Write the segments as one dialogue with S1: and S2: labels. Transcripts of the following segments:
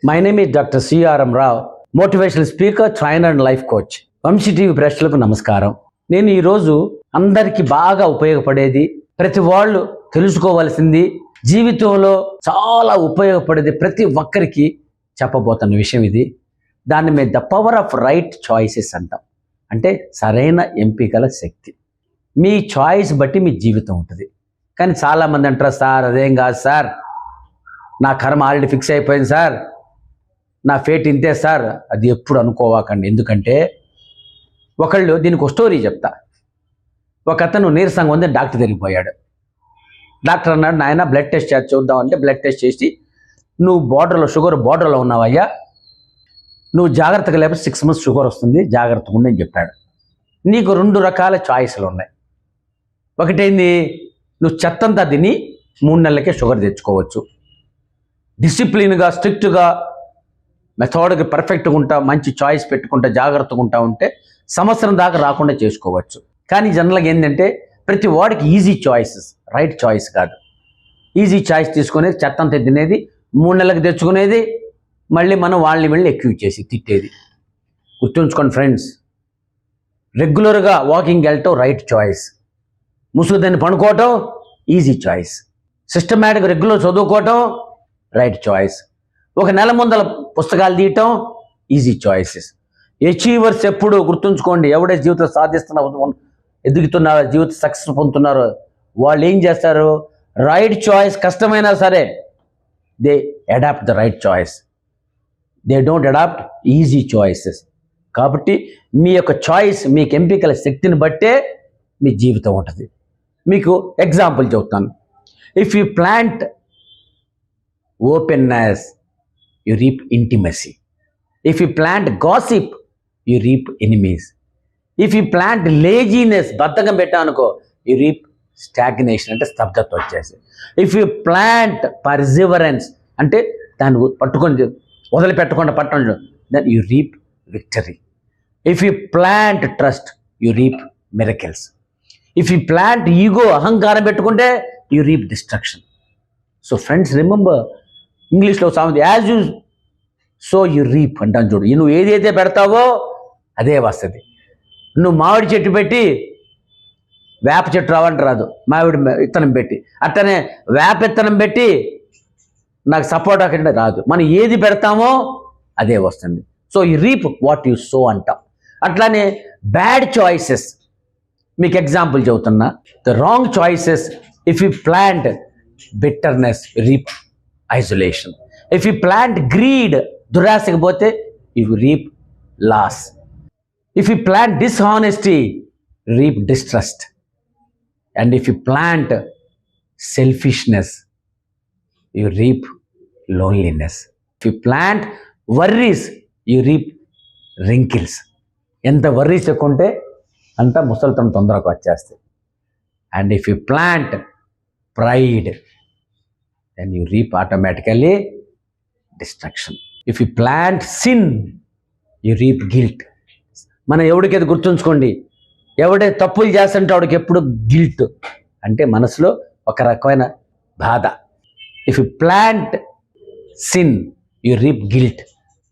S1: My name is doctor C R M Rao, motivational speaker, trainer and life coach. Vamsi TV ప్రేక్షకులకు నమస్కారం. నేను ఈరోజు అందరికీ బాగా ఉపయోగపడేది, ప్రతి వాళ్ళు తెలుసుకోవాల్సింది, జీవితంలో చాలా ఉపయోగపడేది ప్రతి ఒక్కరికి చెప్పబోతున్న విషయం ఇది. దాన్ని మేము the power of right choices అంటాం. అంటే సరైన ఎంపికల శక్తి. మీ చాయిస్ బట్టి మీ జీవితం ఉంటుంది. కానీ చాలామంది అంటారు, సార్ అదేం కాదు సార్, నా కర్మ ఆల్రెడీ ఫిక్స్ అయిపోయింది సార్, నా ఫేట్ ఇంతే సార్. అది ఎప్పుడు అనుకోవాకండి. ఎందుకంటే ఒకళ్ళు, దీనికి ఒక స్టోరీ చెప్తా. ఒక అతను నీరసంగా ఉంది, డాక్టర్ దగ్గరికి పోయాడు. డాక్టర్ అన్నాడు, నాయన బ్లడ్ టెస్ట్ చేసి చూద్దాం అంటే బ్లడ్ టెస్ట్ చేసి, నువ్వు షుగర్ బార్డర్లో ఉన్నావయ్యా, నువ్వు జాగ్రత్తగా లేకపోతే 6 months షుగర్ వస్తుంది, జాగ్రత్తగా ఉండని చెప్పాడు. నీకు 2 రకాల చాయిస్లు ఉన్నాయి. ఒకటేంది, నువ్వు చెత్తంతా తిని 3 నెలలకే షుగర్ తెచ్చుకోవచ్చు. డిసిప్లిన్గా, స్ట్రిక్ట్గా, మెథడ్కి పర్ఫెక్ట్గా ఉంటా, మంచి చాయిస్ పెట్టుకుంటా, జాగ్రత్తగా ఉంటా ఉంటే సంవత్సరం దాకా రాకుండా చేసుకోవచ్చు. కానీ జనరల్గా ఏంటంటే ప్రతి వాడికి ఈజీ చాయిసెస్, రైట్ చాయిస్ కాదు. ఈజీ చాయిస్ తీసుకునేది, చెత్తంతా తినేది, 3 నెలలకు తెచ్చుకునేది, మళ్ళీ మనం వాళ్ళని వెళ్ళి ఎక్యూజ్ చేసి తిట్టేది. గుర్తుంచుకోండి ఫ్రెండ్స్, రెగ్యులర్గా వాకింగ్ వెళ్ళటం రైట్ చాయిస్, ముసుగుదాన్ని పడుకోవటం ఈజీ చాయిస్, సిస్టమేటిక్ రెగ్యులర్ చదువుకోవటం రైట్ చాయిస్, ఒక నెల ముందల పుస్తకాలు తీయటం ఈజీ చాయిసెస్. అచీవర్స్ ఎప్పుడు గుర్తుంచుకోండి, ఎవడైతే జీవితం సాధిస్తున్నారో, ఎదుగుతున్నారో, జీవిత సక్సెస్ పొందుతున్నారో వాళ్ళు ఏం చేస్తారు, రైట్ చాయిస్ కష్టమైనా సరే they adopt the right choice, they don't adopt easy choices. కాబట్టి మీ యొక్క చాయిస్, మీకు ఎంపికల శక్తిని బట్టే మీ జీవితం ఉంటుంది. మీకు ఎగ్జాంపుల్ చెప్తాను. If you plant openness, you reap intimacy. If you plant gossip, you reap enemies. If you plant laziness, బద్ధకం పెట్టానుకో, you reap stagnation, అంటే స్తబ్దత వచ్చేసి. If you plant perseverance, అంటే దాన్ని పట్టుకొని వదిలిపెట్టకుండా పట్టండి, then you reap victory. If you plant trust, you reap miracles. If you plant ego, అహంకారం పెట్టుకుంటే, you reap destruction. So friends, remember, ఇంగ్లీష్లో సామెత, as you so you reap అంటాను చూడు. నువ్వు ఏదైతే పెడతావో అదే వస్తుంది. నువ్వు మామిడి చెట్టు పెట్టి వేప చెట్టు రావంట రాదు, మామిడి విత్తనం పెట్టి. అట్లనే వేప విత్తనం పెట్టి నాకు సపోర్ట్ అక్కడ రాదు. మనం ఏది పెడతామో అదే వస్తుంది. So you reap what you so అంటాం. అట్లానే బ్యాడ్ చాయిసెస్, మీకు ఎగ్జాంపుల్ చెబుతున్నా. The wrong choices, if you plant bitterness, reap isolation. If you plant greed, దురాశకు పోతే, you reap loss. If you plant dishonesty, reap distrust. And if you plant selfishness, you reap loneliness. If you plant worries, you reap wrinkles. ఎంత worries ఎక్కువ ఉంటే అంత ముసలితనం తొందరగా వచ్చేస్తాయి. And if you plant pride, then you reap automatically destruction. If you plant sin, you reap guilt. మనం ఎవరికైతే గుర్తుంచుకోండి, ఎవడైతే తప్పులు చేస్తుంటే వాడికి ఎప్పుడు గిల్ట్, అంటే మనసులో ఒక రకమైన బాధ. If you plant sin, you reap guilt,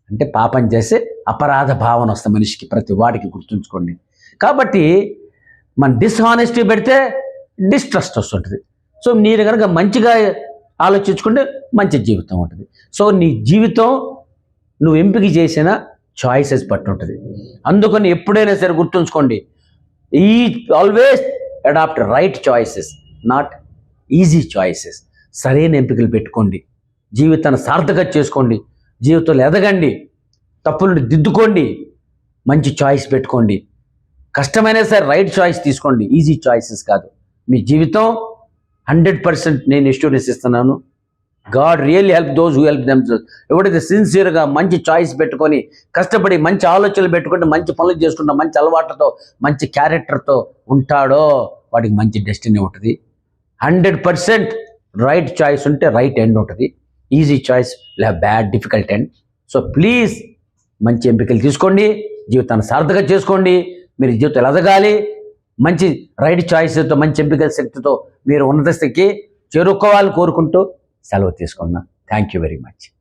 S1: అంటే పాపం చేసే అపరాధ భావన వస్తుంది మనిషికి, ప్రతి వాడికి. గుర్తుంచుకోండి. కాబట్టి మన డిస్హానెస్టీ పెడితే డిస్ట్రస్ట్ వస్తుంటుంది. సో మీరు కనుక మంచిగా ఆలోచించుకుంటే మంచి జీవితం ఉంటుంది. సో నీ జీవితం నువ్వు ఎంపిక చేసిన చాయిసెస్ బట్టి ఉంటుంది. అందుకని ఎప్పుడైనా సరే గుర్తుంచుకోండి, always adopt right choices, not easy choices. సరైన ఎంపికలు పెట్టుకోండి, జీవితాన్ని సార్థకత చేసుకోండి, జీవితంలో ఎదగండి, తప్పులను దిద్దుకోండి, మంచి చాయిస్ పెట్టుకోండి. కష్టమైనా సరే రైట్ చాయిస్ తీసుకోండి, ఈజీ చాయిసెస్ కాదు. మీ జీవితం 100% నేను ఎష్యూరెన్స్ ఇస్తున్నాను. God really help those who help themselves. ఎవడైతే సిన్సియర్గా మంచి చాయిస్ పెట్టుకొని, కష్టపడి మంచి ఆలోచనలు పెట్టుకుంటే, మంచి పనులు చేసుకుంటా, మంచి అలవాట్లతో, మంచి క్యారెక్టర్తో ఉంటాడో వాడికి మంచి డెస్టినీ ఉంటుంది. 100% రైట్ చాయిస్ ఉంటే రైట్ ఎండ్ ఉంటుంది. Easy choice have bad difficult end. So please మంచి ఎంపికలు తీసుకోండి, జీవితాన్ని సార్థకత చేసుకోండి. మీరు జీవితం ఎదగాలి, మంచి రైట్ చాయిస్తో, మంచి ఎంపికల శక్తితో మీరు ఉన్నత స్థితికి చేరుకోవాలని కోరుకుంటూ సెలవు తీసుకున్నా. Thank you very much.